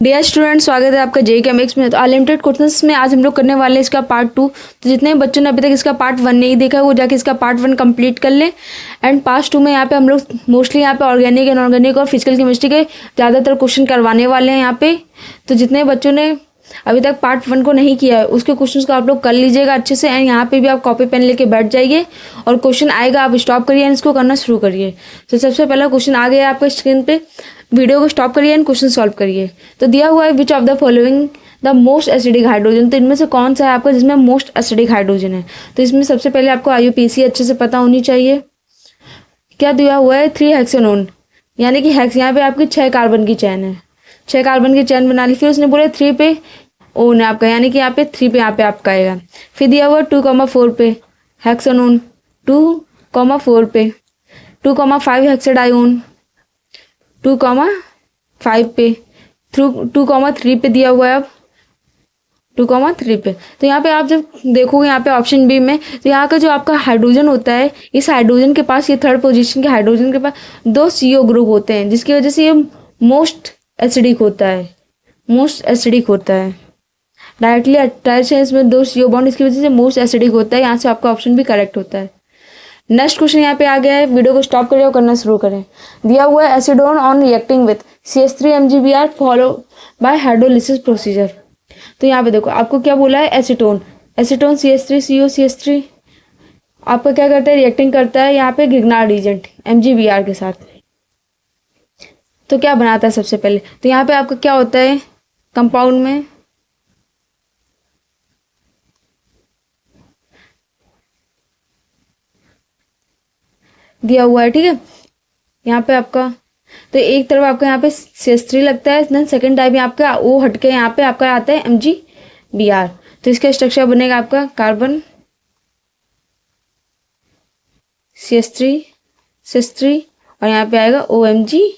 Dear student, स्वागत है आपका जेईई केमिक्स में। तो अनलिमिटेड क्वेश्चंस में आज हम लोग करने वाले हैं इसका पार्ट 2। तो जितने बच्चों ने अभी तक इसका पार्ट 1 नहीं देखा है वो जाके इसका पार्ट 1 कंप्लीट कर ले। एंड पार्ट 2 में यहाँ पे हम लोग मोस्टली यहाँ पे ऑर्गेनिक इनऑर्गेनिक और फिजिकल केमिस्ट्री के ज़्यादातर क्वेश्चन करवाने वाले हैं यहाँ पे। तो जितने बच्चों ने अभी तक पार्ट 1 को नहीं किया है उसके क्वेश्चंस को आप लोग कर लीजिएगा अच्छे से। एंड यहाँ पे भी आप कॉपी पेन लेके बैठ जाइए और क्वेश्चन आएगा आप स्टॉप करिए एंड इसको करना शुरू करिए। तो सबसे पहला क्वेश्चन आ गया आपके स्क्रीन पे, वीडियो को स्टॉप करिए एंड क्वेश्चन सॉल्व करिए। तो दिया हुआ है which of the following the most acidic hydrogen. तो इनमें से कौन सा है आपका जिसमें मोस्ट एसिडिक हाइड्रोजन है। तो इसमें सबसे पहले आपको आईयूपीएसी अच्छे से पता होनी चाहिए। क्या दिया हुआ है 3 हेक्सेनोन, यानी कि हेक्स यहाँ पे आपकी 6 कार्बन की चैन है, 6 कार्बन की चैन बना ली। फिर उसने बोले 3 पे ओन है आपका, यानी कि यहाँ पे 3 पे यहाँ पे आपका आएगा। फिर दिया हुआ 2,4 पे हेक्सेनोन, 2,4 पे 2,5 हेक्सेडाइओन, 2,5 पे 2,3 पे दिया हुआ है अब 2,3 पे। तो यहाँ पे आप जब देखोगे यहाँ पे ऑप्शन बी में, तो यहाँ का जो आपका हाइड्रोजन होता है, इस हाइड्रोजन के पास, ये थर्ड पोजीशन के हाइड्रोजन के पास 2 CO ग्रुप होते हैं, जिसकी वजह से ये मोस्ट एसिडिक होता है, मोस्ट एसिडिक होता है। डायरेक्टली अटैच है इसमें 2 CO बॉन्ड, इसकी वजह से मोस्ट एसिडिक होता है। यहाँ से आपका ऑप्शन भी करेक्ट होता है। नेक्स्ट क्वेश्चन यहाँ पे आ गया है, वीडियो को स्टॉप करिए और करना शुरू करें। दिया हुआ है acetone on reacting with CH3 MgBr follow by hydrolysis procedure. तो यहाँ पे देखो आपको क्या बोला है, एसीटोन, एसीटोन CH3CO CH3 आपका क्या करता है, रिएक्टिंग करता है यहाँ पे ग्रिग्नार्ड एजेंट MgBr के साथ। तो क्या बनाता है सबसे पहले, तो यहाँ पे आपका क्या होता है कंपाउंड में, दिया हुआ है ठीक है यहाँ पे आपका। तो एक तरफ आपका यहाँ पे CH3 लगता है, देन सेकंड टाइप यहाँ आपका O हटके यहाँ पे आपका आता है MgBr। तो इसका स्ट्रक्चर बनेगा आपका कार्बन CH3 और यहाँ पे आएगा OMgBr।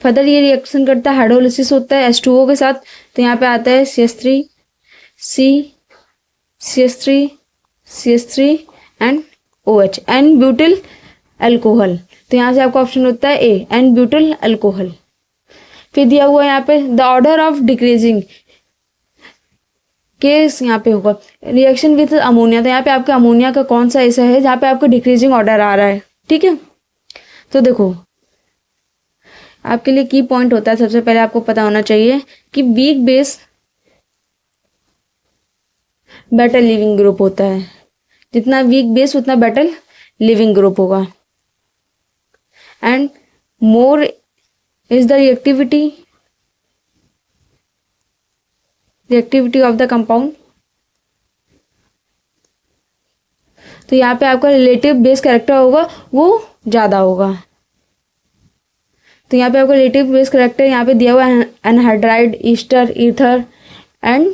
फर्दर ये रिएक्शन करता है, हाइड्रोलिसिस होता है H2O के साथ। तो यहाँ पे आता है CH3 and OH n butyl alcohol. तो यहाँ से आपका ऑप्शन होता है ए, एन ब्यूटिल अल्कोहल। फिर दिया हुआ है यहाँ पे the order of decreasing case, यहाँ पे होगा रिएक्शन विथ अमोनिया। तो यहाँ पे आपका अमोनिया का कौन सा ऐसा है जहाँ पे आपका डिक्रीजिंग ऑर्डर आ रहा है, ठीक है। तो देखो आपके लिए की पॉइंट होता है, सबसे पहले आपको पता होना चाहिए कि weak base better leaving group होता है, जितना वीक बेस उतना बेटर लिविंग ग्रुप होगा। And more is the reactivity of the compound. तो यहाँ पे आपका रिलेटिव बेस कैरेक्टर होगा वो ज्यादा होगा। तो यहाँ पे आपका रिलेटिव बेस कैरेक्टर यहाँ पे दिया हुआ है एनहाइड्राइड, ईस्टर, ईथर एंड।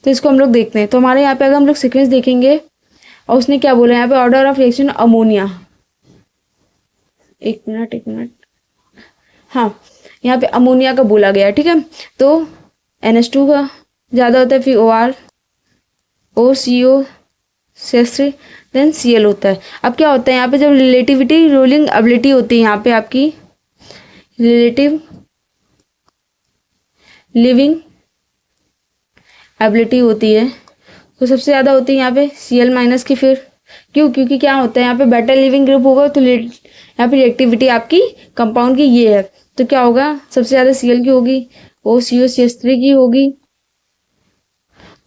तो इसको हम लोग देखते हैं। तो हमारे यहाँ पे अगर हम लोग सीक्वेंस देखेंगे और उसने क्या बोला यहाँ पे ऑर्डर ऑफ रिएक्शन अमोनिया, एक मिनट हाँ, यहाँ पे अमोनिया का बोला गया ठीक है। तो NH2 का ज़्यादा होता है, फिर OR, OCO, CH3 then Cl होता है। अब क्या होता है यहाँ पे जब रिलेटिविटी रोलिंग एबिलिटी होती है, यहाँ पे आपकी रिलेटिव लिविंग एबिलिटी होती है, तो सबसे ज़्यादा होती है यहाँ पे Cl माइनस की। फिर क्योंकि क्या होता है यहाँ पे बेटर लिविंग ग्रुप होगा, तो यहाँ पे रिएक्टिविटी आपकी कंपाउंड की ये है। तो क्या होगा, सबसे ज़्यादा Cl की होगी, OCO CH3 की होगी,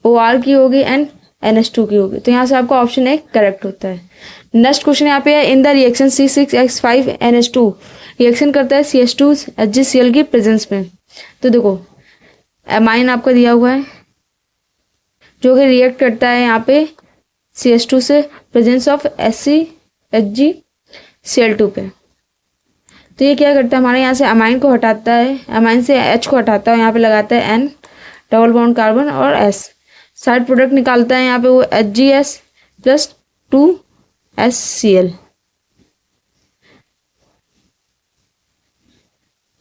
OR की होगी एंड NH2 की होगी। तो यहाँ से आपका ऑप्शन एक करेक्ट होता है। नेक्स्ट क्वेश्चन यहाँ पे है in the reaction C6H5NH2 reaction करता है CH2 HgCl की प्रेजेंस में। तो देखो एमाइन आपका दिया हुआ है जो कि रिएक्ट करता है यहाँ पे CH2 से प्रेजेंस ऑफ HgCl2 पे। तो ये क्या करता है, हमारे यहाँ से अमाइन को हटाता है, अमाइन से H को हटाता है, यहाँ पे लगाता है N डबल बॉन्ड कार्बन और S, साइड प्रोडक्ट निकालता है यहाँ पे वो HgS प्लस 2HCl।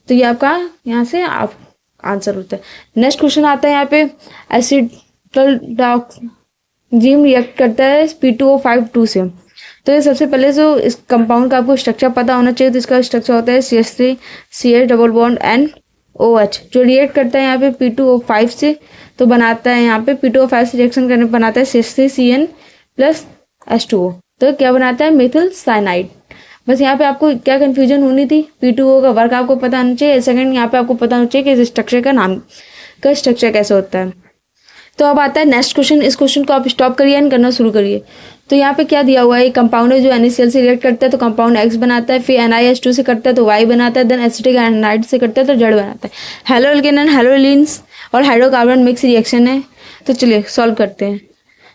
तो ये आपका यहाँ से आप आंसर होता है। नेक्स्ट क्वेश्चन आता है यहाँ पे एसिड जिम रिएक्ट करता है P2O5 2 से। तो ये सबसे पहले जो इस कंपाउंड का आपको स्ट्रक्चर पता होना चाहिए। तो इसका स्ट्रक्चर होता है CH3 CH double bond NOH, जो रिएक्ट करता है यहाँ पे P2O5 से, तो बनाता है यहाँ पे P2O5 से रिएक्शन करने बनाता है CH3CN प्लस H2O। तो क्या बनाता है? Methyl cyanide. बस यहाँ पे आपको क्या कंफ्यूजन होनी थी, P2O का वर्क आपको पता होना चाहिए। सेकंड यहाँ पे आपको पता होना चाहिए कि इस स्ट्रक्चर का नाम का स्ट्रक्चर कैसे होता है। तो अब आता है नेक्स्ट क्वेश्चन। इस क्वेश्चन को आप स्टॉप करिए एंड करना शुरू करिए। तो यहाँ पे क्या दिया हुआ है, कंपाउंड है जो NaCl से रिएक्ट करता है तो कंपाउंड X बनाता है, फिर NiH2 से करता है तो Y बनाता है, देन एसिटिक एनाइड से करता है तो Z बनाता है। हेलो एल्केन एंड हेलोलिन्स और हाइड्रोकार्बन मिक्स रिएक्शन है। तो चलिए सॉल्व करते हैं।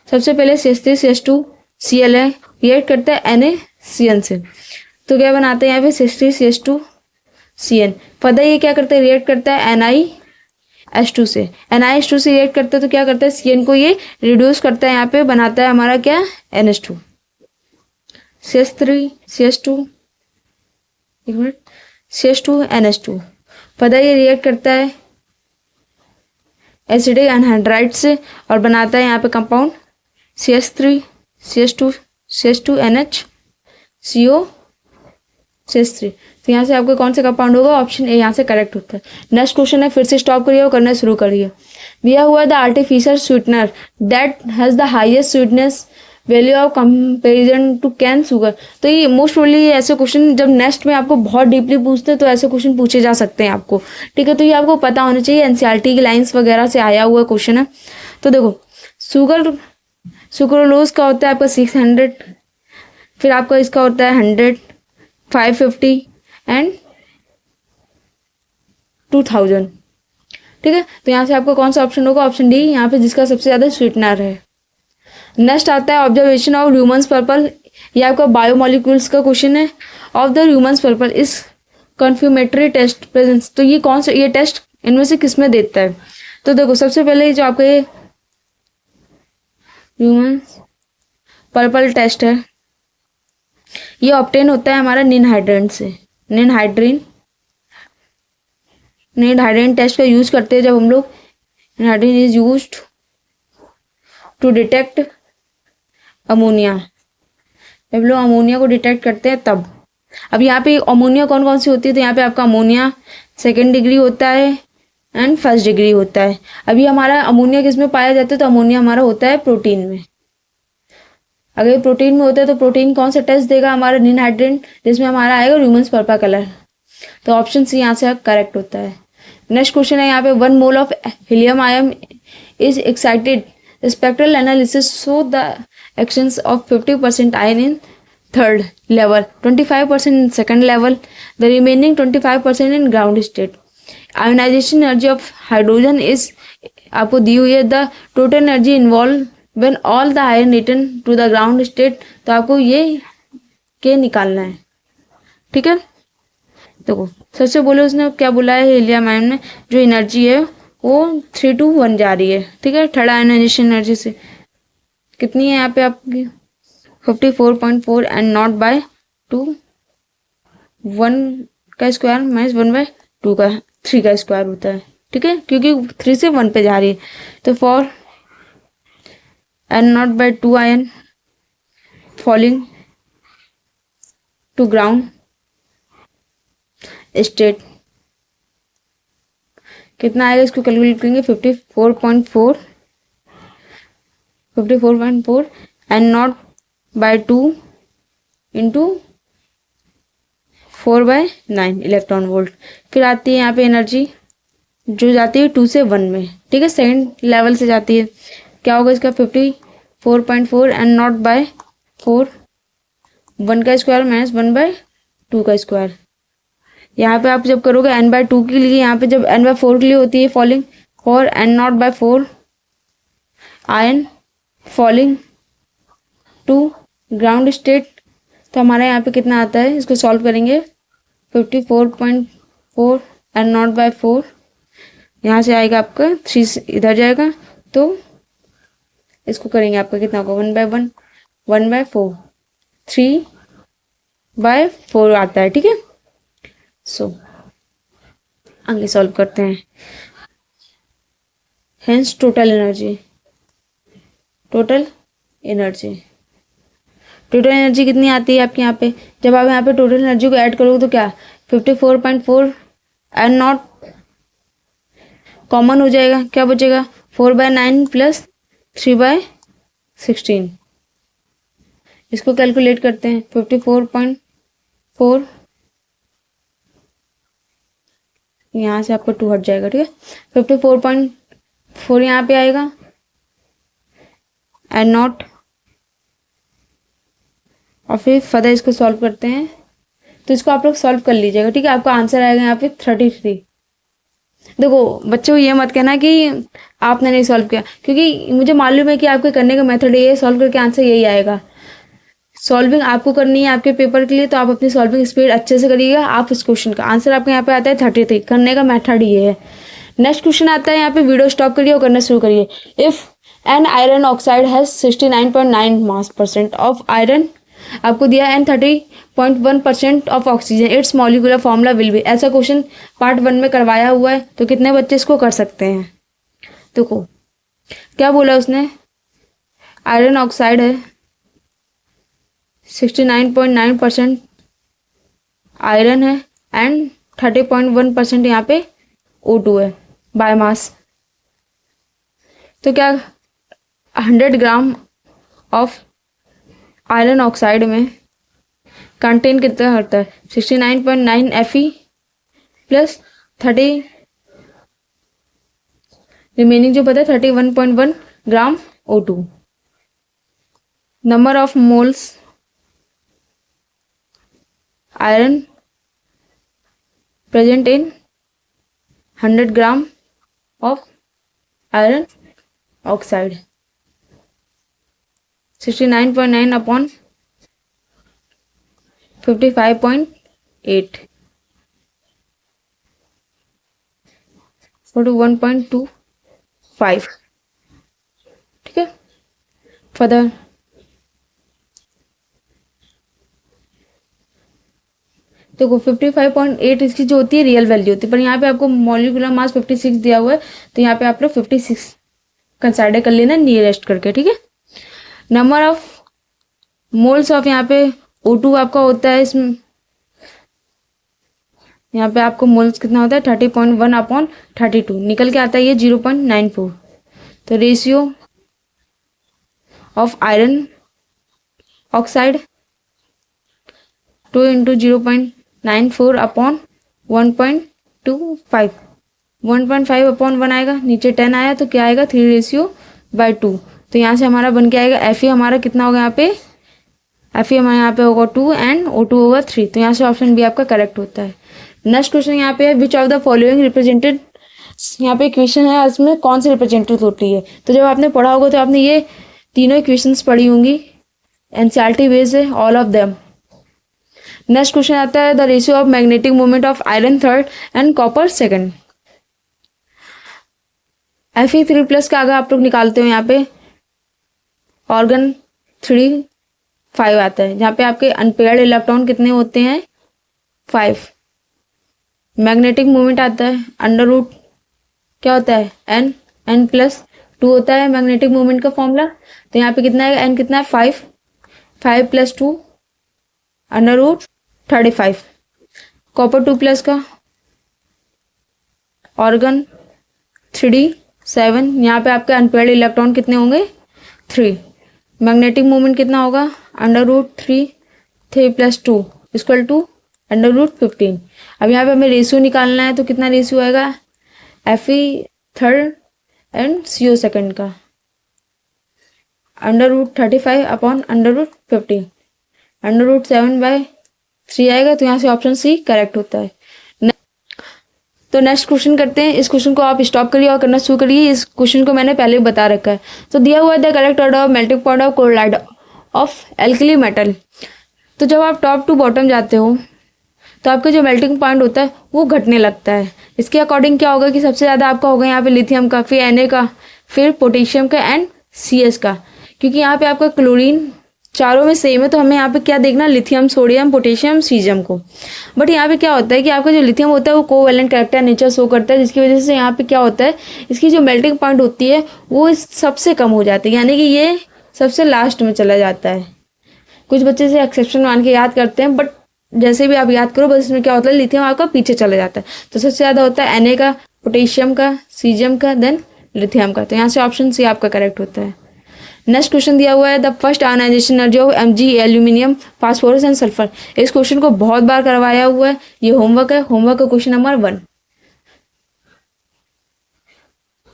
सबसे पहले CH3CH2Cl है, रिएक्ट करता है NaCN से, तो क्या बनाते हैं यहाँ पे CH3CH2CN। पता ये क्या करता है, रिएक्ट करता है NiH2 से, NiH2 से रिएक्ट करता है तो क्या करता है, CN को ये रिड्यूस करता है, यहाँ पे बनाता है हमारा क्या, NH2। CH3CH2, एक मिनट, CH2NH2, पता ये रिएक्ट करता है एसिडिक एनहाइड्राइड से और बनाता है यहाँ पे कंपाउंड CH3CH2NH CH3। तो यहाँ से आपको कौन सा कंपाउंड होगा, ऑप्शन ए यहाँ से करेक्ट होता है। नेक्स्ट क्वेश्चन है, फिर से स्टॉप करिए और करना शुरू करिए। दिया हुआ the artificial sweetener that has the highest sweetness value of comparison to cane sugar. तो ये मोस्ट प्रोबेबली ऐसे क्वेश्चन जब नेक्स्ट में आपको बहुत डीपली पूछते हैं तो ऐसे क्वेश्चन पूछे जा सकते हैं आपको, ठीक है। तो ये आपको पता होना चाहिए, NCERT की लाइन्स वगैरह से आया हुआ क्वेश्चन है। तो देखो, सुक्रोलोज का होता है आपका 600, फिर आपका इसका होता है 100, 550 एंड 2000, ठीक है। तो यहाँ से आपका कौन सा ऑप्शन होगा, ऑप्शन डी, यहाँ पे जिसका सबसे ज़्यादा स्वीटनर है। नेक्स्ट आता है ऑब्जर्वेशन ऑफ ह्यूमन्स पर्पल। ये आपका बायोमोलिक्यूल्स का क्वेश्चन है। ऑफ द ह्यूमन्स पर्पल इस कन्फ्यूमेटरी टेस्ट प्रेजेंस, तो ये कौन सा, ये टेस्ट इनमें से किस में देता है। तो देखो, सबसे पहले जो आपका ये ह्यूमन्स पर्पल टेस्ट है, ये ऑब्टेन होता है हमारा निनहाइड्रेन से। निनहाइड्रेन टेस्ट का यूज करते हैं जब हम लोग, ninhydrin is used to detect ammonia, जब लोग अमोनिया को डिटेक्ट करते हैं तब। अब यहाँ पे अमोनिया कौन कौन सी होती है, तो यहाँ पे आपका अमोनिया सेकेंड डिग्री होता है एंड फर्स्ट डिग्री होता है। अभी हमारा अमोनिया किस में पाया जाता है, तो अमोनिया हमारा होता है प्रोटीन में। अगर ये प्रोटीन में होता है तो प्रोटीन कौन सा टेस्ट देगा, हमारा निनहाइड्रेन, जिसमें हमारा आएगा ह्यूमन्स पर्पल कलर। तो ऑप्शन सी यहाँ से करेक्ट होता है। नेक्स्ट क्वेश्चन है यहाँ पे, 1 mole of helium ion is excited spectral analysis so the actions of 50% ion in third level, 25% in second level, the remaining 25% in ground state. Ionization energy of hydrogen is आपको दी हुई है, the total energy involved when all the ion return to the ground state। तो आपको ये के निकालना है, ठीक है। देखो, सबसे बोले उसने क्या बोला है, हीलियम आयन में जो एनर्जी है वो 3 to 1 जा रही है, ठीक है। थर्ड आयोनाइजेशन एनर्जी से कितनी है यहाँ पे आपकी 54.4 एंड नॉट बाय 2, 1 का स्क्वायर माइनस 1/2 का 3 का स्क्वायर होता है, ठीक है, क्योंकि 3 से 1 पे जा रही है। तो for and not by 2 ion falling to ground state, कितना आएगा, इसको कैलकुलेट करेंगे। 54.4 and not by 2 into 4/9 electron volt. फिर आती है यहाँ पे एनर्जी जो जाती है 2 से 1 में, ठीक है, सेकंड लेवल से जाती है। क्या होगा इसका 54.4 एंड नॉट बाय 4, 1 का स्क्वायर माइनस 1/2 का स्क्वायर। यहाँ पे आप जब करोगे n/2 के लिए, यहाँ पे जब n/4 के लिए होती है फॉलिंग, और n not by 4 ion falling to ground state. तो हमारा यहाँ पे कितना आता है, इसको सॉल्व करेंगे। 54.4 एंड नॉट बाय 4, यहाँ से आएगा आपका 3 इधर जाएगा, तो इसको करेंगे आपका कितना होगा 1/1, 1/4, 3/4 आता है, ठीक है। सो आगे सॉल्व करते हैं। Hence total energy total energy कितनी आती है आपके यहाँ पे, जब आप यहाँ पे टोटल एनर्जी को ऐड करोगे तो क्या 54.4 एंड नॉट कॉमन हो जाएगा, क्या बचेगा 4/9 प्लस 3/16। इसको कैलकुलेट करते हैं 54.4, यहाँ से आपको 2 हट जाएगा, ठीक है। 54.4 यहाँ पे आएगा एंड नॉट, और फिर फर्दर इसको सॉल्व करते हैं। तो इसको आप लोग सॉल्व कर लीजिएगा, ठीक है। आपका आंसर आएगा यहाँ पे 33। देखो बच्चों ये मत कहना कि आपने नहीं सॉल्व किया, क्योंकि मुझे मालूम है कि आपके करने का मेथड ये है, सॉल्व करके आंसर यही आएगा। सॉल्विंग आपको करनी है आपके पेपर के लिए, तो आप अपनी सॉल्विंग स्पीड अच्छे से करिएगा। आप इस क्वेश्चन का आंसर आपके यहाँ पे आता है 33, करने का मेथड ये है। नेक्स्ट क्वेश्चन आता है, यहाँ पे वीडियो स्टॉप करिए और करना शुरू करिए। If an iron oxide has 69.9 mass percent of iron, आपको दिया an 30.1% of oxygen, its molecular formula will be. ऐसा क्वेश्चन पार्ट 1 में करवाया हुआ है, तो कितने बच्चे इसको कर सकते हैं। देखो क्या बोला उसने, आयरन ऑक्साइड है 69.9% आयरन है एंड 30.1% यहाँ पे O2 है बायोमास। तो क्या 100 ग्राम ऑफ आयरन ऑक्साइड में कंटेन कितना करता है 69.9 Fe प्लस 30 रिमेनिंग जो पता है 31.1 ग्राम O2। Number of moles iron present in 100 gram of iron oxide, 69.9 upon 55.8 41.25, ठीक है। फर्दर देखो 55.8 इसकी जो होती है रियल वैल्यू होती है, पर यहाँ पे आपको मॉलिक्यूलर मास 56 दिया हुआ है, तो यहाँ पे आप लोग 56 कंसिडर कर लेना नियरेस्ट करके, ठीक है। नंबर ऑफ मोल्स ऑफ यहाँ पे O2 आपका होता है, इसमें यहाँ पे आपको मोल्स कितना होता है 30.1 अपॉन 32, निकल के आता है ये 0.94। तो ratio of iron oxide 2 into 0.94 upon 1.25, 1.5 upon 1 आएगा, नीचे 10 आया तो क्या आएगा 3:2। तो यहाँ से हमारा बन के आएगा Fe हमारा कितना होगा यहाँ पे, Fe हमारे यहाँ पे होगा 2 एंड O2 होगा 3। तो यहाँ से ऑप्शन बी आपका करेक्ट होता है। नेक्स्ट क्वेश्चन यहाँ पे है which of the following represented, यहाँ पे इक्वेशन है इसमें कौन सी रिप्रेजेंटेड होती है। तो जब आपने पढ़ा होगा तो आपने ये तीनों इक्वेशंस पढ़ी होंगी, एनसीईआरटी बेस्ड है all of them. Next question आता है the ratio of magnetic moment of iron third and copper second. Fe3+ का अगर आप लोग निकालते हो यहाँ पे ऑर्गन 3 5 आता है, जहाँ पे आपके अनपेयर्ड इलेक्ट्रॉन कितने होते हैं 5। मैग्नेटिक मोमेंट आता है √ क्या होता है n+2 होता है मैग्नेटिक मोमेंट का फॉर्मूला। तो यहाँ पे कितना है n कितना है 5, 5 + 2 √35। कॉपर 2+ का ऑर्गन 3d7, यहाँ पे आपके अनपेयर्ड इलेक्ट्रॉन कितने होंगे 3। मैग्नेटिक मोमेंट कितना होगा √3 + 2 = √15। अब यहाँ पे हमें रेशियो निकालना है, तो कितना रेशियो आएगा Fe3 एंड CO सेकंड का √35 अपॉन √15, √7/3 आएगा। तो यहाँ से ऑप्शन सी करेक्ट होता है। तो नेक्स्ट क्वेश्चन करते हैं। इस क्वेश्चन को आप स्टॉप करिए और करना शुरू करिए। इस क्वेश्चन को मैंने पहले बता रखा है। तो दिया हुआ है the correct order of melting point of chloride of alkali metal. तो जब आप टॉप टू बॉटम जाते हो तो आपका जो मेल्टिंग पॉइंट होता है वो घटने लगता है। इसके अकॉर्डिंग क्या होगा कि सबसे ज़्यादा आपका होगा यहाँ पे लिथियम का, फिर Na का, फिर पोटेशियम का एंड CS का। क्योंकि यहाँ पे आपका क्लोरीन चारों में सेम है, तो हमें यहाँ पे क्या देखना लिथियम, सोडियम, पोटेशियम, सीजियम को। बट यहाँ पे क्या होता है कि आपका जो लिथियम होता है वो कोवैलेंट कैरेक्टर नेचर शो करता है, जिसकी वजह से यहाँ पे क्या होता है इसकी जो मेल्टिंग पॉइंट होती है वो सबसे कम हो जाती है, यानी कि ये सबसे लास्ट में चला जाता है। कुछ बच्चे से एक्सेप्शन मान के याद करते हैं, बट जैसे भी आप याद करो बस इसमें क्या होता है, लिथियम आपका पीछे चला जाता है। तो सबसे ज़्यादा होता है Na का, पोटेशियम का, सीजियम का, देन लिथियम का। तो यहाँ से ऑप्शन सी आपका करेक्ट होता है। नेक्स्ट क्वेश्चन दिया हुआ है the first ionization energy of Mg aluminium phosphorus and sulphur. इस क्वेश्चन को बहुत बार करवाया हुआ है, ये होमवर्क है, होमवर्क का क्वेश्चन नंबर 1।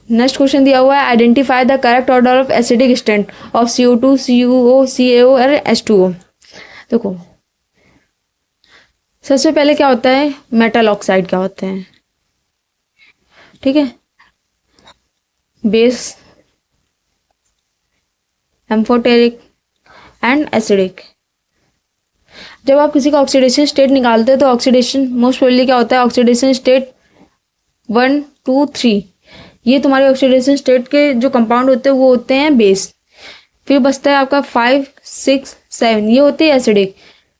नेक्स्ट क्वेश्चन दिया हुआ है identify the correct order of acidic strength of CO2, CuO, CaO और H2O। देखो सबसे पहले क्या होता है, मेटल ऑक्साइड क्या होते हैं, ठीक है, बेस, एम्फोटेरिक एंड एसिडिक। जब आप किसी का ऑक्सीडेशन स्टेट निकालते हैं तो ऑक्सीडेशन मोस्ट प्रोबेबली क्या होता है, ऑक्सीडेशन स्टेट 1, 2, 3, ये तुम्हारे ऑक्सीडेशन स्टेट के जो कंपाउंड होते हैं वो होते हैं बेस। फिर बचता है आपका 5, 6, 7, ये होते हैं एसिडिक।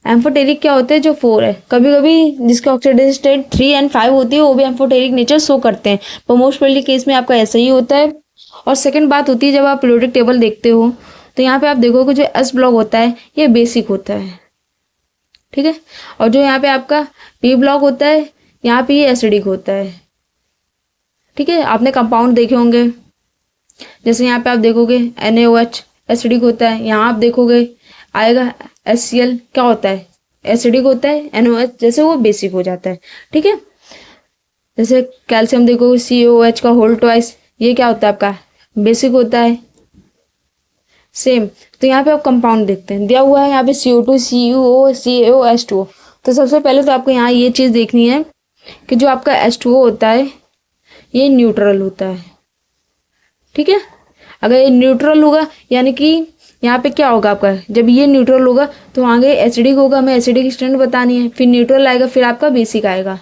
एम्फोटेरिक क्या होते हैं, जो 4 है। कभी कभी जिसके ऑक्सीडेशन स्टेट 3 एंड 5 होती है वो भी एम्फोटेरिक नेचर शो करते हैं, पर मोस्ट प्रोबेबली केस में आपका ऐसा ही होता है। और सेकंड बात होती है जब आप पीरियोडिक टेबल देखते हो तो यहाँ पे आप देखोगे जो एस ब्लॉक होता है ये बेसिक होता है, ठीक है, और जो यहाँ पे आपका पी ब्लॉक होता है यहाँ पे ये एसिडिक होता है, ठीक है। आपने कंपाउंड देखे होंगे, जैसे यहाँ पे आप देखोगे NaOH एसिडिक होता है, यहाँ आप देखोगे आएगा HCl क्या होता है, एसिडिक होता है, NaOH जैसे वो बेसिक हो जाता है, ठीक है। जैसे कैल्शियम देखोगे COOH का होल ट्वाइस, ये क्या होता है आपका बेसिक होता है, सेम। तो यहाँ पे आप कंपाउंड देखते हैं, दिया हुआ है यहाँ पे CO2, CuO, CaO, H2O। तो सबसे पहले तो आपको यहाँ ये चीज़ देखनी है कि जो आपका H2O होता है ये न्यूट्रल होता है, ठीक है। अगर ये न्यूट्रल होगा यानी कि यहाँ पे क्या होगा आपका, जब ये न्यूट्रल होगा तो आगे एसिडिक होगा, हमें एसिडिक स्ट्रेंथ बतानी है, फिर न्यूट्रल आएगा, फिर आपका बेसिक आएगा।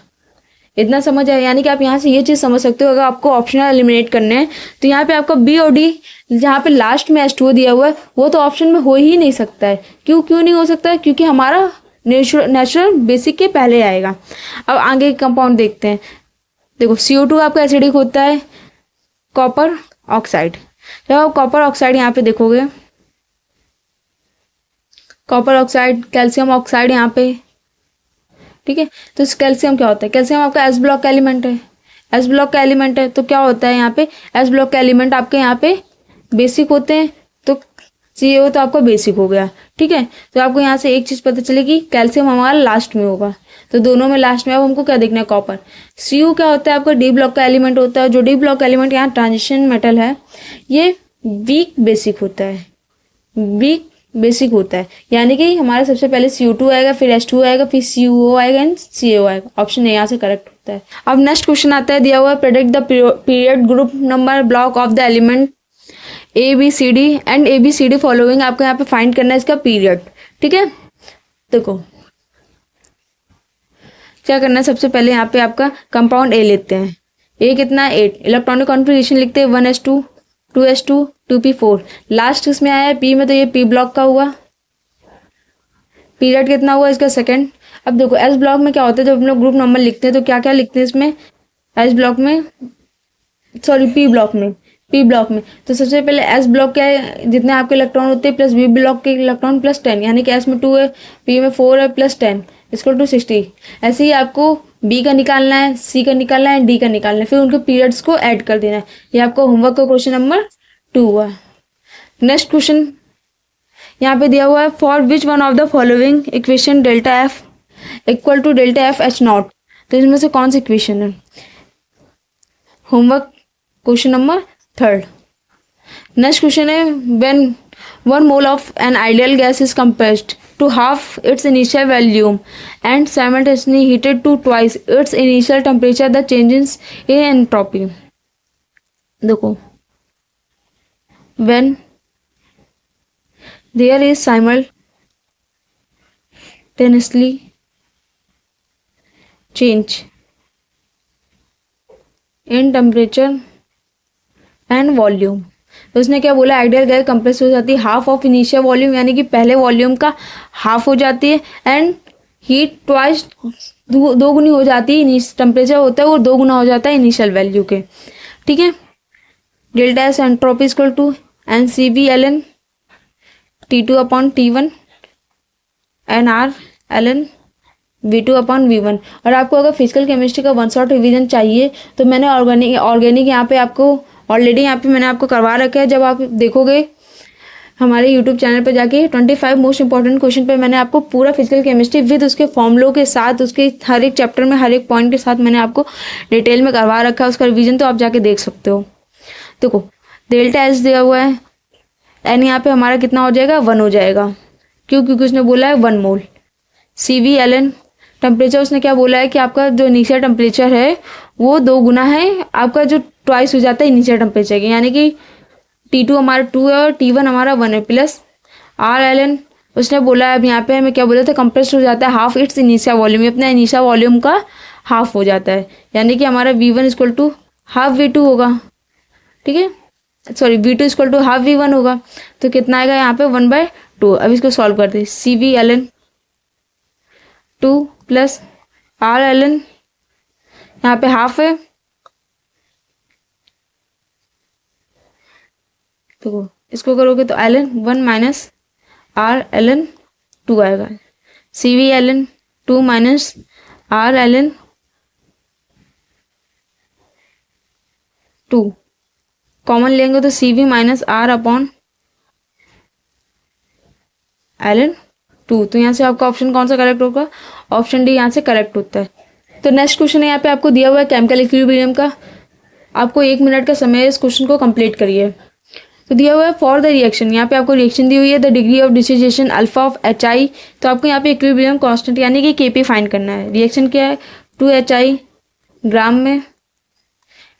इतना समझ आया, यानी कि आप यहाँ से ये चीज़ समझ सकते हो। अगर आपको ऑप्शनल एलिमिनेट करने हैं तो यहाँ पे आपका बी और डी, जहाँ पे लास्ट में H2O दिया हुआ है वो तो ऑप्शन में हो ही नहीं सकता है। क्यों नहीं हो सकता है, क्योंकि हमारा नेचुरल बेसिक के पहले आएगा। अब आगे कंपाउंड देखते हैं। देखो CO2 आपका एसिडिक होता है, कॉपर ऑक्साइड। जब आप कॉपर ऑक्साइड यहाँ पे देखोगे, कॉपर ऑक्साइड, कैल्शियम ऑक्साइड यहाँ पे, ठीक है। तो इस कैल्शियम क्या होता है, कैल्शियम आपका एस ब्लॉक का एलिमेंट है, एस ब्लॉक का एलिमेंट है। तो क्या होता है यहाँ पे, एस ब्लॉक का एलिमेंट आपके यहाँ पे बेसिक होते हैं, तो CaO तो आपका बेसिक हो गया, ठीक है। तो आपको यहाँ से एक चीज़ पता चलेगी, कैल्शियम हमारा लास्ट में होगा, तो दोनों में लास्ट में अब हमको क्या देखना है, कॉपर। Cu क्या होता है आपका डी ब्लॉक का एलिमेंट होता है, जो डी ब्लॉक का एलिमेंट यहाँ ट्रांजिशन मेटल है, ये वीक बेसिक होता है, वीक बेसिक होता है। यानी कि हमारा सबसे पहले CO2 आएगा, फिर H2O आएगा, फिर CuO आएगा एंड CaO आएगा। ऑप्शन यहाँ से करेक्ट होता है। अब नेक्स्ट क्वेश्चन आता है, दिया हुआ है predict the period group number block of the element ABCD and ABCD following. आपको यहाँ पे फाइंड करना है इसका पीरियड, ठीक है। देखो क्या करना है, सबसे पहले यहाँ पे आपका कंपाउंड A लेते हैं, A कितना है 8, इलेक्ट्रॉनिक कॉन्फ़िगरेशन लिखते हैं 1s2 2s2 2p4, लास्ट इसमें आया है P में, तो ये P ब्लॉक का हुआ। पीरियड कितना हुआ इसका सेकंड। अब देखो एस ब्लॉक में क्या होता है, जब हम लोग ग्रुप नंबर लिखते हैं तो क्या क्या लिखते हैं इसमें, एस ब्लॉक में, सॉरी P ब्लॉक में, P ब्लॉक में। तो सबसे पहले एस ब्लॉक क्या है, जितने आपके इलेक्ट्रॉन होते हैं प्लस B ब्लॉक के इलेक्ट्रॉन प्लस 10, यानी कि एस में 2 है, P में 4 है प्लस 10 इसको 260। ऐसे ही आपको B का निकालना है, C का निकालना है, D का निकालना है, फिर उनके पीरियड्स को ऐड कर देना है। ये आपका होमवर्क का क्वेश्चन नंबर 2 हुआ। नेक्स्ट क्वेश्चन यहाँ पे दिया हुआ है, for which one of the following equation delta F equal to delta F H naught. तो इसमें से कौन सी इक्वेशन है, homework question number 3। Next question है, when 1 mole of an ideal gas is compressed to half its initial volume and simultaneously heated to twice its initial temperature, the changes in entropy। देखो when there is simultaneously change in temperature and volume, तो उसने क्या बोला, ideal gas compress हो जाती है half of initial volume, यानी कि पहले वॉल्यूम का हाफ हो जाती है, एंड हीट ट्वाइस दो गुनी हो जाती है, टेम्परेचर होता है वो 2 गुना हो जाता है इनिशियल वैल्यू के, ठीक है। Delta S entropy equal to NCV ln T2/T1 NRln V2/V1। और आपको अगर फिजिकल केमिस्ट्री का वन शॉट रिवीजन चाहिए तो मैंने ऑर्गेनिक यहाँ पे आपको ऑलरेडी यहाँ पे मैंने आपको करवा रखा है। जब आप देखोगे हमारे यूट्यूब चैनल पर जाके 25 मोस्ट इंपॉर्टेंट क्वेश्चन पे मैंने आपको पूरा फिजिकल केमिस्ट्री विद उसके फॉर्मूलों के साथ, उसके हर एक चैप्टर में हर एक पॉइंट के साथ मैंने आपको डिटेल में करवा रखा है उसका रिवीजन, तो आप जाके देख सकते हो। देखो डेल्टा एच दिया हुआ है, एन यहाँ पे हमारा कितना हो जाएगा 1 हो जाएगा, क्योंकि उसने बोला है 1 मोल। CVLn टेम्परेचर उसने क्या बोला है कि आपका जो इनिशियल टेम्परेचर है वो 2 गुना है आपका जो ट्वाइस हो जाता है इनिशियल टेम्परेचर के, यानी कि T2 हमारा 2 है और T1 हमारा 1 है, प्लस RLn उसने बोला है, अब यहाँ पे हमें क्या बोला था, कंप्रेस्ड हो जाता है हाफ इट्स इनिशियल वॉल्यूम, अपना इनिशियल वॉल्यूम का हाफ हो जाता है, यानी कि हमारा V1 equal to half V2 होगा। ठीक है, sorry V2 equal to half V1 होगा, तो कितना आएगा यहाँ पे 1/2। अब इसको सॉल्व करते हैं। CVLn 2 प्लस RLn यहाँ पे हाफ है, तो इसको करोगे तो ln 1 माइनस RLn 2 आएगा। CVLn 2 माइनस RLn 2 कॉमन लेंगे तो CV minus R upon ln 2, तो यहाँ से आपका ऑप्शन कौन सा करेक्ट होगा, ऑप्शन डी यहाँ से करेक्ट होता है। तो नेक्स्ट क्वेश्चन यहाँ पे आपको दिया हुआ है केमिकल इक्विलिब्रियम का, आपको 1 मिनट का समय है, इस क्वेश्चन को कंप्लीट करिए। तो दिया हुआ है फॉर द रिएक्शन, यहाँ पे आपको रिएक्शन दी हुई है the degree of dissociation alpha of HI, तो आपको यहाँ पे इक्विलिब्रियम कांस्टेंट यानी कि KP फाइंड करना है। रिएक्शन क्या है 2HI ग्राम में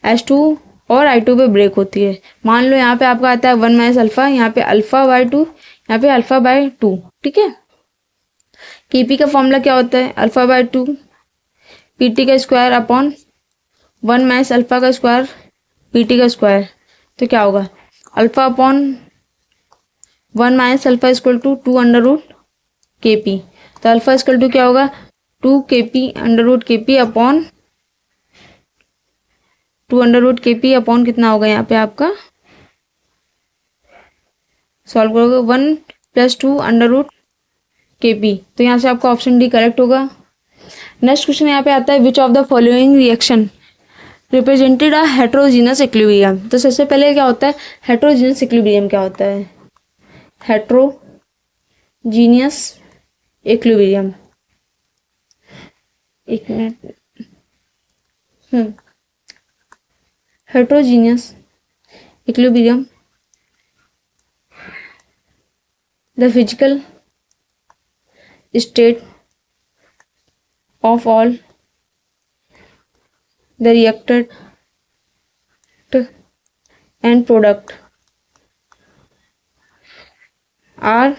H2 और I2 पे ब्रेक होती है। मान लो यहाँ पे आपका आता है 1 माइनस अल्फा, यहाँ पे अल्फा/2, यहाँ पे अल्फा/2। ठीक है, KP का फॉर्मूला क्या होता है, अल्फा/2 PT का स्क्वायर अपॉन 1 माइनस अल्फा का स्क्वायर PT का स्क्वायर, तो क्या होगा alpha upon 1 minus alpha equal to 2√KP, तो अल्फा इक्वल टू क्या होगा 2KP√KP अपॉन 2√KP अपॉन कितना होगा यहाँ पे आपका, सॉल्व करोगे 1 + 2√KP, तो यहाँ से आपका ऑप्शन डी करेक्ट होगा। नेक्स्ट क्वेश्चन यहाँ पे आता है which of the following reaction represented a heterogeneous equilibrium. तो सबसे पहले क्या होता है हेट्रोजीनस इक्विलिब्रियम, क्या होता है हेट्रोजीनियस इक्विलिब्रियम, एक minute, heterogeneous equilibrium the physical state of all the reactant and product are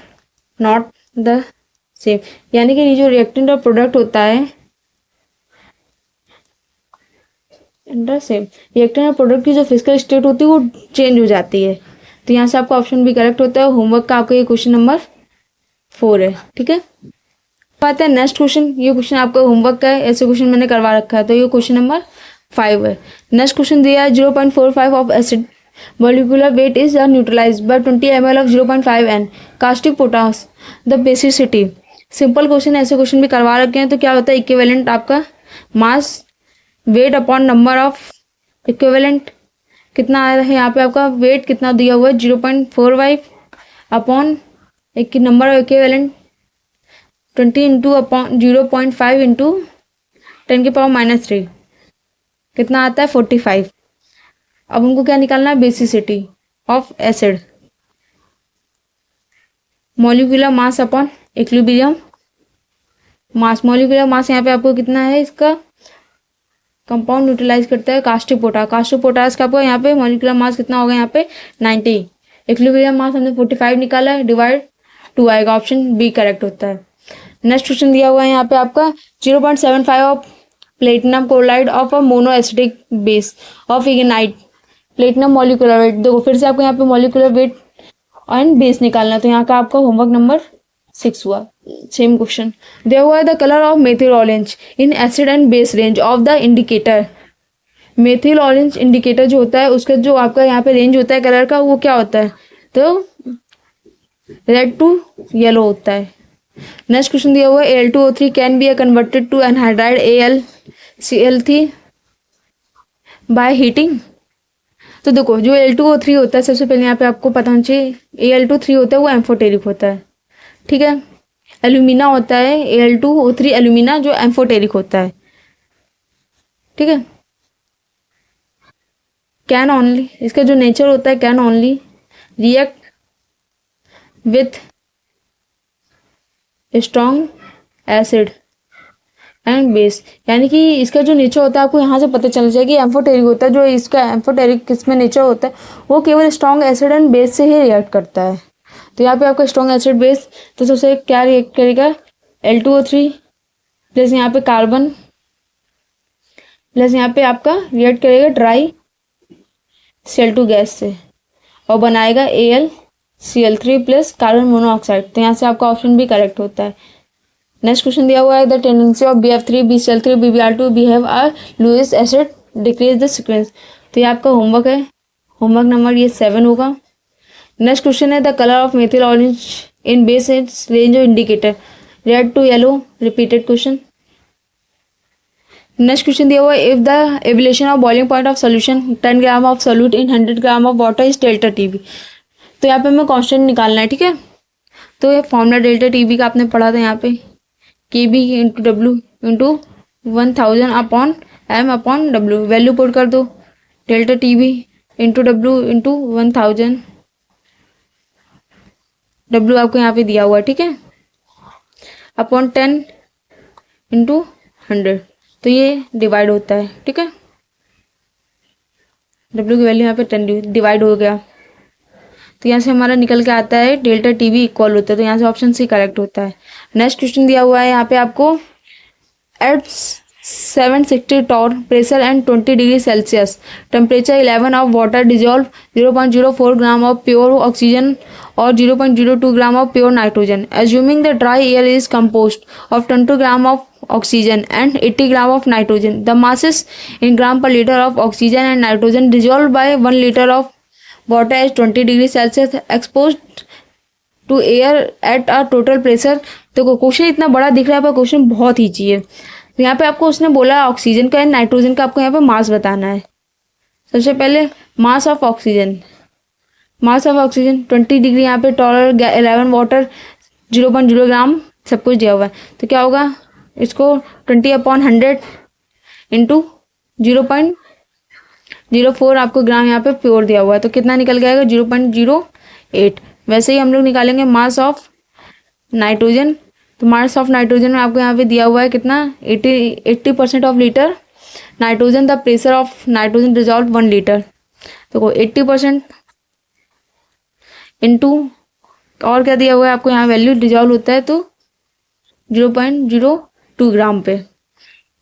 not the same, यानी कि ये जो रिएक्टेंट और प्रोडक्ट होता है सेम, रिएक्टेंट और प्रोडक्ट की जो फिजिकल स्टेट होती है वो चेंज हो जाती है, तो यहाँ से आपका ऑप्शन भी करेक्ट होता है। होमवर्क का आपका ये क्वेश्चन नंबर 4 है। ठीक है, आता है नेक्स्ट क्वेश्चन, ये क्वेश्चन आपका होमवर्क का है, ऐसे क्वेश्चन मैंने करवा रखा है, तो ये क्वेश्चन नंबर 5 है। नेक्स्ट क्वेश्चन दिया है 0.45 of acid molecular weight is neutralized by 20 ml of 0.5 N caustic potash the basicity। Simple question, ऐसे क्वेश्चन भी करवा रखे हैं, तो क्या होता है इक्विवेलेंट आपका mass weight upon number of equivalent, कितना आया है यहाँ पे आपका वेट कितना दिया हुआ है 0.45 अपॉन एक number of equivalent 20 into upon 0.5 into 10⁻³ कितना आता है 45। अब उनको क्या निकालना है basicity of acid, molecular mass upon equilibrium mass, molecular mass यहाँ पे आपको कितना है, इसका कंपाउंड न्यूट्रलाइज करता है कास्टिक पोटास का आपको यहाँ पे मॉलिक्यूलर मास कितना होगा यहाँ पे 90, इक्विलिब्रियम मास हमने 45 निकाला है, डिवाइड 2 आएगा, ऑप्शन बी करेक्ट होता है। नेक्स्ट क्वेश्चन दिया हुआ है यहाँ पे आपका 0.75 of platinum chloride of a mono acidic base of ignite platinum molecular weight. देखो फिर से आपको यहाँ पे मॉलिक्यूलर वेट एंड बेस निकालना है, तो यहाँ का आपका होमवर्क नंबर 6 हुआ। सेम क्वेश्चन दिया हुआ है the colour of methyl orange in acid and base range of the indicator. Methyl orange indicator जो होता है उसका जो आपका यहाँ पे रेंज होता है कलर का वो क्या होता है, तो रेड टू येलो होता है। नेक्स्ट क्वेश्चन दिया हुआ है Al2O3 can be converted to anhydride AlCl3 by heating. तो देखो जो Al2O3 होता है, सबसे पहले यहाँ पे आपको पता होना चाहिए Al2O3 होता है वो एम्फोटेरिक होता है, ठीक है। एल्यूमिना होता है Al2O3 एल्यूमिना जो एम्फोटेरिक होता है, ठीक है। कैन ओनली, इसका जो नेचर होता है can only react with strong acid and base, यानी कि इसका जो नेचर होता है आपको यहाँ से पता चल जाएगा कि एम्फोटेरिक होता है। जो इसका एम्फोटेरिक किसमें नेचर होता है वो केवल स्ट्रॉन्ग एसिड एंड बेस से ही रिएक्ट करता है। तो यहाँ पे आपका स्ट्रॉन्ग एसिड बेस, तो सबसे क्या रिएक्ट करेगा Al2O3 प्लस यहाँ पे कार्बन प्लस यहाँ पे आपका रिएक्ट करेगा ड्राई Cl2 गैस से और बनाएगा AlCl3 प्लस कार्बन मोनोऑक्साइड। तो यहाँ से आपका ऑप्शन भी करेक्ट होता है। नेक्स्ट क्वेश्चन दिया हुआ है the tendency of BF3 BCl3 BBr2 behave are Lewis acid decrease the sequence. तो ये आपका होमवर्क है, होमवर्क नंबर ये 7 होगा। नेक्स्ट क्वेश्चन है the colour of methyl orange in base its range of indicator red to yellow, repeated question. Next question दिया हुआ है if the elevation of boiling point of solution 10 gram of solute in 100 gram of water is delta TB। तो यहाँ पे हमें constant निकालना है, ठीक है। तो ये फॉर्मूला डेल्टा TB का आपने पढ़ा था यहाँ पे KB into W into 1000 upon M upon W, value put कर दो delta TB into W into 1000, W आपको यहाँ पे दिया हुआ है, ठीक है, अपॉन 10 इंटू 100, तो ये डिवाइड होता है, ठीक है। W की वैल्यू यहाँ पे 10 डिवाइड हो गया, तो यहाँ से हमारा निकल के आता है डेल्टा TB इक्वल होता है, तो यहाँ से ऑप्शन सी करेक्ट होता है। नेक्स्ट क्वेश्चन दिया हुआ है यहाँ पे आपको at 760 torr pressure and 20 degree Celsius temperature 11 of water dissolve 0.04 gram of pure oxygen और 0.02 gram of pure nitrogen assuming the dry air is composed of 20 gram of oxygen and 80 gram of nitrogen. The masses in gram per liter of oxygen and nitrogen dissolved by 1 liter of water at 20 degree Celsius exposed to air at a total pressure। तो question इतना बड़ा दिख रहा है पर question बहुत easy है। तो यहाँ पे आपको उसने बोला ऑक्सीजन का एंड नाइट्रोजन का आपको यहाँ पे मास बताना है। सबसे पहले मास ऑफ ऑक्सीजन, 20 डिग्री यहाँ पे टॉलर 11 वाटर 0.0 ग्राम सब कुछ दिया हुआ है, तो क्या होगा इसको 20/100 इंटू 0.04 आपको ग्राम यहाँ पे प्योर दिया हुआ है, तो कितना निकल के आएगा 0.08। वैसे ही हम लोग निकालेंगे मास ऑफ नाइट्रोजन, तो मास ऑफ नाइट्रोजन में आपको यहाँ पे दिया हुआ है कितना 80% of litre nitrogen, the pressure of nitrogen dissolve 1 litre, तो 80% इंटू और क्या दिया हुआ है आपको यहाँ वैल्यू डिजॉल्व होता है तो 0.02 ग्राम पे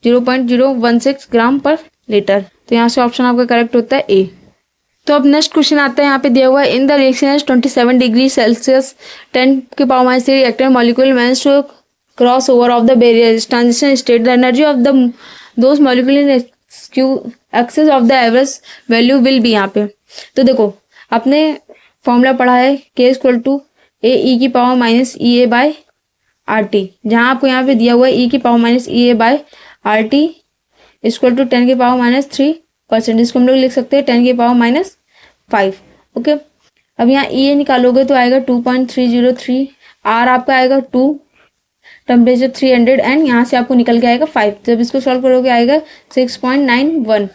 0.016 ग्राम पर लीटर, तो यहाँ से ऑप्शन आपका करेक्ट होता है ए। तो अब नेक्स्ट क्वेश्चन आता है, यहाँ पे दिया हुआ है in the reaction at 27 degree Celsius 10⁻³ reactant molecule manage to cross over of the barrier transition state the energy of the those molecule in excess of the average value will be. यहाँ पे तो देखो आपने formula पढ़ा है K=AE⁻⁻EA/RT, जहाँ आपको यहाँ पे दिया हुआ है E⁻⁻EA/RT इक्वल टू 10⁻³ जिसको हम लोग लिख सकते हैं 10⁻⁵। ओके, अब यहाँ EA निकालोगे तो आएगा 2.303, R आपका आएगा 2, टेम्परेचर 300 एंड यहाँ से आपको निकल के आएगा 5। जब इसको सॉल्व करोगे आएगा 6.91,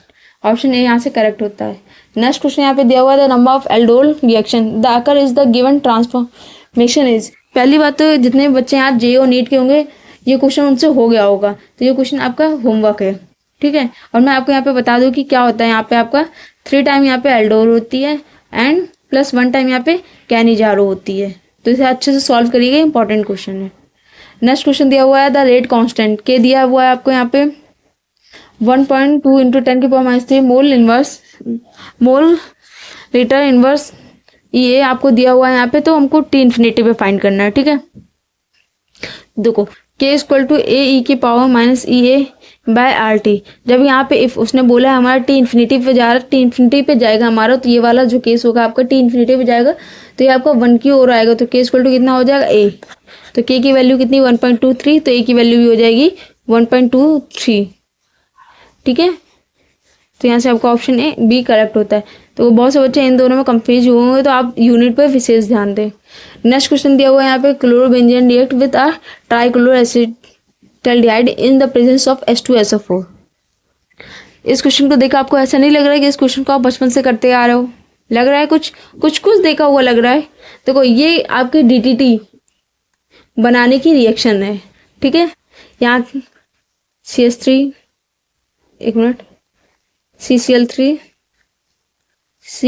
ऑप्शन ए यहाँ से करेक्ट होता है। नेक्स्ट क्वेश्चन यहाँ पे दिया हुआ है the number of aldol reaction the occur is the given transformation is. पहली बात तो जितने बच्चे यहाँ जे और नीट के होंगे ये क्वेश्चन उनसे हो गया होगा, तो ये क्वेश्चन आपका होमवर्क है, ठीक है। और मैं आपको यहाँ पे बता दूँ कि क्या होता है, यहाँ पे आपका 3 टाइम यहाँ पे एल्डोल होती है एंड प्लस 1 टाइम यहाँ पे कैनिजारो होती है, तो इसे अच्छे से सॉल्व करिएगा, इंपॉर्टेंट क्वेश्चन है। नेक्स्ट क्वेश्चन दिया हुआ है द रेट कांस्टेंट के दिया हुआ है आपको यहाँ पे 1.2 इंटू 10⁻³ मोल लीटर इनवर्स ये आपको दिया हुआ है यहाँ पे, तो हमको T इन्फिनिटी पे फाइंड करना है, ठीक है। देखो K=A⁻⁻EA/RT, जब यहाँ पे इफ उसने बोला है हमारा T इन्फिनिटी पे जा रहा है, T इन्फिनिटी पे जाएगा हमारा, तो ये वाला जो केस होगा आपका T इन्फिनिटी पे जाएगा तो ये आपका 1 की ओर आएगा, तो K कितना हो जाएगा A। तो k की वैल्यू कितनी 1.23, तो a की वैल्यू भी हो जाएगी 1.23। ठीक है, तो यहाँ से आपका ऑप्शन ए बी करेक्ट होता है। तो बहुत से बच्चे इन दोनों में कंफ्यूज हुए होंगे, तो आप यूनिट पर विशेष ध्यान दें। नेक्स्ट क्वेश्चन दिया हुआ है यहाँ पे, chlorobenzene react with a trichloro acetaldehyde in the presence of H2SO4। इस क्वेश्चन को देखा आपको ऐसा नहीं लग रहा है कि इस क्वेश्चन को आप बचपन से करते आ रहे हो? लग रहा है कुछ देखा हुआ लग रहा है। देखो ये आपके DTT बनाने की रिएक्शन है। ठीक है, यहाँ CH3, एक minute, CCl3 C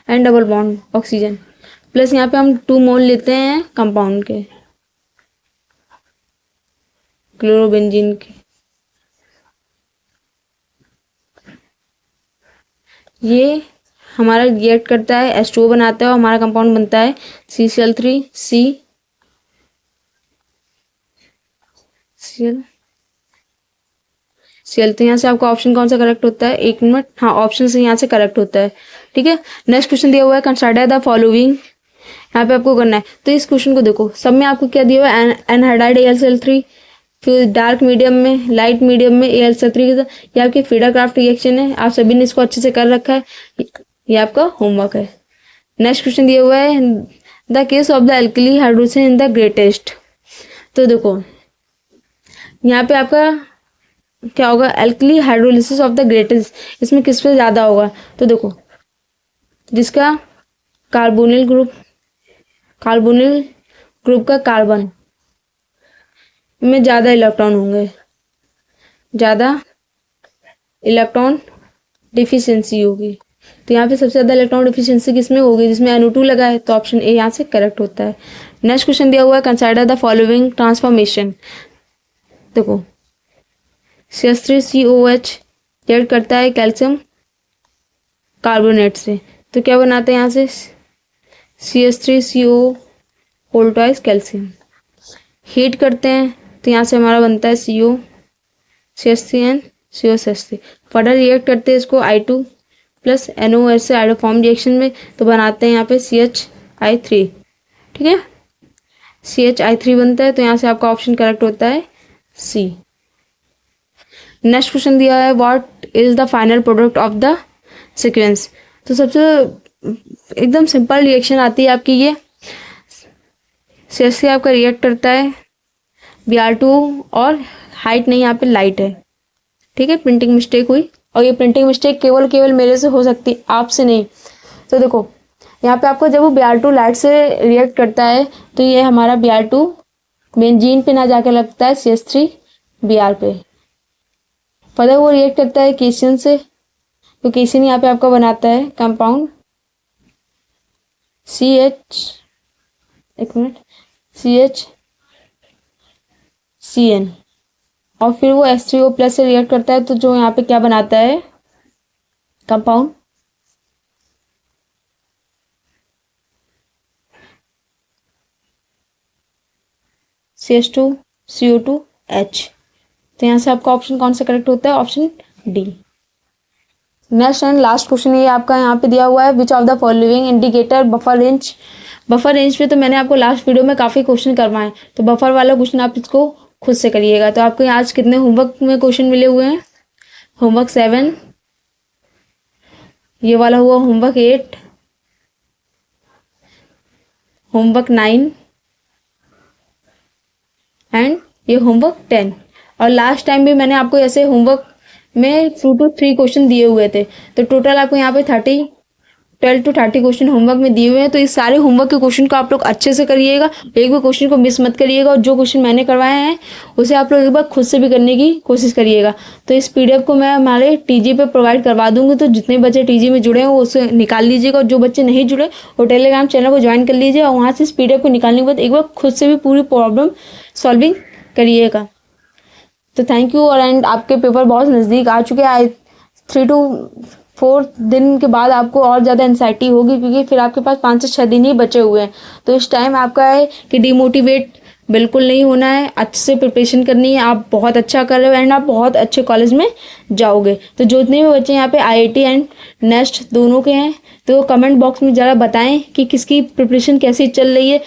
and double bond oxygen, plus यहाँ पे हम 2 मोल लेते हैं कंपाउंड के, क्लोरोबेंजीन के। ये हमारा रिएक्ट करता है, H2O बनाता है और हमारा कंपाउंड बनता है CCl3 C Cl। तो यहाँ से आपका ऑप्शन कौन सा करेक्ट होता है? एक मिनट, हाँ ऑप्शन से यहाँ से करेक्ट होता है। ठीक है, नेक्स्ट क्वेश्चन दिया हुआ है, कंसिडर द फॉलोइंग। यहाँ पे आपको करना है, तो इस क्वेश्चन को देखो, सब में आपको क्या दिया हुआ है? एनहाइड्राइड AlCl3, फिर डार्क मीडियम में, लाइट मीडियम में AlCl3 के साथ। ये आपकी फीडरक्राफ्ट रिएक्शन है, आप सभी ने इसको अच्छे से कर रखा है, ये आपका होमवर्क है। नेक्स्ट क्वेश्चन दिया हुआ है, the case of the alkali hydrogen in the greatest. तो देखो यहाँ पे आपका क्या होगा? Alkali hydrolysis of the greatest, इसमें किस पे ज़्यादा होगा? तो देखो जिसका कार्बोनिल ग्रुप का कार्बन में ज़्यादा इलेक्ट्रॉन होंगे, ज़्यादा इलेक्ट्रॉन डिफिशियंसी होगी। तो यहाँ पे सबसे ज़्यादा इलेक्ट्रॉन डिफिशियंसी किसमें होगी? जिसमें NO2 लगा है, तो ऑप्शन ए यहाँ से करेक्ट होता है। नेक्स्ट क्वेश्चन दिया हुआ है, कंसिडर द फॉलोइंग ट्रांसफॉर्मेशन। देखो CH3COH रिएक्ट करता है कैल्शियम कार्बोनेट से, तो क्या बनाते हैं यहाँ से? CH3CO होल्टाइज calcium. हीट करते हैं तो यहाँ से हमारा बनता है CO CH3N COCH3। Further react करते हैं इसको I2 प्लस NOH से आइडोफॉर्म रिएक्शन में, तो बनाते हैं यहाँ पे CHI3। ठीक है, CHI3 बनता है, तो यहाँ से आपका ऑप्शन करेक्ट होता है C। नेक्स्ट क्वेश्चन दिया है, what is the final product of the sequence. तो सबसे एकदम सिंपल रिएक्शन आती है आपकी ये, CH3 आपका रिएक्ट करता है Br2, और हाइट नहीं यहाँ पे लाइट है। ठीक है, प्रिंटिंग मिस्टेक हुई, और ये प्रिंटिंग मिस्टेक केवल मेरे से हो सकती है, आपसे नहीं। तो देखो यहाँ पे आपको जब वो Br2 लाइट से रिएक्ट करता है, तो ये हमारा Br2 बेंजीन पे ना जाके लगता है CH3 Br पे। फर्दर वो रिएक्ट करता है केशियन से, तो केशियन यहाँ पे आपका बनाता है कंपाउंड CHCN, और फिर वो H3O प्लस से रिएक्ट करता है, तो जो यहाँ पे क्या बनाता है? Compound CH2CO2H। तो यहाँ से आपका ऑप्शन कौन सा करेक्ट होता है? Option D. Next and last question ये आपका यहाँ पे दिया हुआ है, which of the following indicator buffer range. Buffer range पे तो मैंने आपको लास्ट वीडियो में काफ़ी क्वेश्चन करवाए, तो बफर वाला क्वेश्चन आप इसको खुद से करिएगा। तो आपको आज कितने होमवर्क में क्वेश्चन मिले हुए हैं? होमवर्क 7, ये वाला हुआ होमवर्क 8, होमवर्क 9 एंड ये होमवर्क 10। और लास्ट टाइम भी मैंने आपको ऐसे होमवर्क में 2 to 3 क्वेश्चन दिए हुए थे, तो टोटल आपको यहाँ पे 12 to 30 क्वेश्चन होमवर्क में दिए हुए हैं। तो इस सारे होमवर्क के क्वेश्चन को आप लोग अच्छे से करिएगा, एक भी क्वेश्चन को मिस मत करिएगा, और जो क्वेश्चन मैंने करवाए हैं उसे आप लोग एक बार खुद से भी करने की कोशिश करिएगा। तो इस PDF को मैं हमारे TG पे प्रोवाइड करवा दूंगी, तो जितने बच्चे TG में जुड़े हैं वो उसे निकाल लीजिएगा, और जो बच्चे नहीं जुड़े वो टेलीग्राम चैनल को ज्वाइन कर लीजिए, और वहाँ से इस PDF को निकालने के बाद एक बार खुद से भी पूरी प्रॉब्लम सॉल्विंग करिएगा। तो थैंक यू। और एंड आपके पेपर बहुत नज़दीक आ चुके हैं, 3 to 4 दिन के बाद आपको और ज़्यादा एंग्जाइटी होगी, क्योंकि फिर आपके पास 5 से 6 दिन ही बचे हुए हैं। तो इस टाइम आपका है कि डिमोटिवेट बिल्कुल नहीं होना है, अच्छे से प्रिपरेशन करनी है। आप बहुत अच्छा कर रहे हो एंड आप बहुत अच्छे कॉलेज में जाओगे। तो जो जितने भी बच्चे यहाँ पे IIT एंड नेस्ट दोनों के हैं, तो कमेंट बॉक्स में ज़रा बताएं कि किसकी प्रिपरेशन कैसी चल रही है।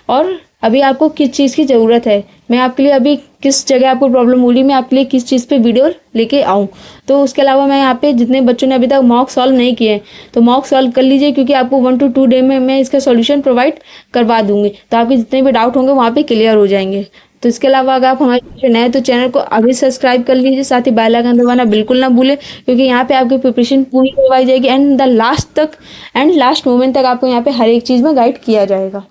और अभी आपको किस चीज़ की ज़रूरत है, मैं आपके लिए अभी किस जगह आपको प्रॉब्लम हो रही, मैं आपके लिए किस चीज़ पे वीडियो लेके आऊँ। तो उसके अलावा मैं यहाँ पे जितने बच्चों ने अभी तक मॉक सॉल्व नहीं किए तो मॉक सॉल्व कर लीजिए, क्योंकि आपको 1 to 2 डे में मैं इसका सॉल्यूशन प्रोवाइड करवा दूँगी। तो आपके जितने भी डाउट होंगे वहाँ पे क्लियर हो जाएंगे। तो इसके अलावा अगर आप हमारे चैनल नए हैं तो चैनल को अभी सब्सक्राइब कर लीजिए, साथ ही बेल आइकन दबाना बिल्कुल ना भूलें, क्योंकि यहाँ पे आपकी प्रिपरेशन पूरी करवाई जाएगी एंड द लास्ट तक एंड लास्ट मोमेंट तक आपको यहाँ पे हर एक चीज़ में गाइड किया जाएगा।